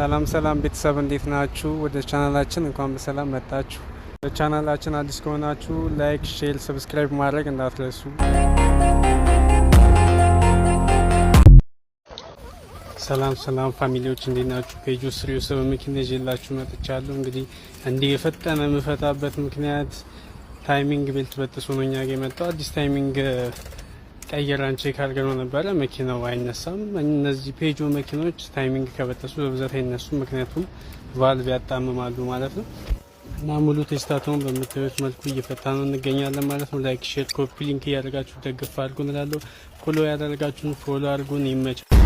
ሰላም ቤተሰብ እንዴት ናችሁ? ወደ ቻናላችን እንኳን በሰላም መጣችሁ። ለቻናላችን አዲስ ከሆናችሁ ላይክ፣ ሼር፣ ሰብስክራይብ ማድረግ እንዳትረሱ። ሰላም ፋሚሊዎች እንዴት ናችሁ? ፔጁ ስሪዮ ሰብ መኪና ይዤላችሁ መጥቻለሁ። እንግዲህ እንዲህ የፈጠነ የምፈታበት ምክንያት ታይሚንግ ቤልት በጥሶ ነው እኛ ጋር የመጣው። አዲስ ታይሚንግ ቀየራን ቼክ አድርገነው ነበረ፣ መኪናው አይነሳም። እነዚህ ፔጆ መኪኖች ታይሚንግ ከበጠሱ በብዛት አይነሱም፣ ምክንያቱም ቫልቭ ያጣምማሉ ማለት ነው። እና ሙሉ ቴስታቸውን በምታዩት መልኩ እየፈታ ነው እንገኛለን ማለት ነው። ላይክ፣ ሼር፣ ኮፒ ሊንክ እያደረጋችሁ ደግፍ አድርጉን እላለሁ። ፎሎ ያደረጋችሁን ፎሎ አድርጉን። ይመቻል።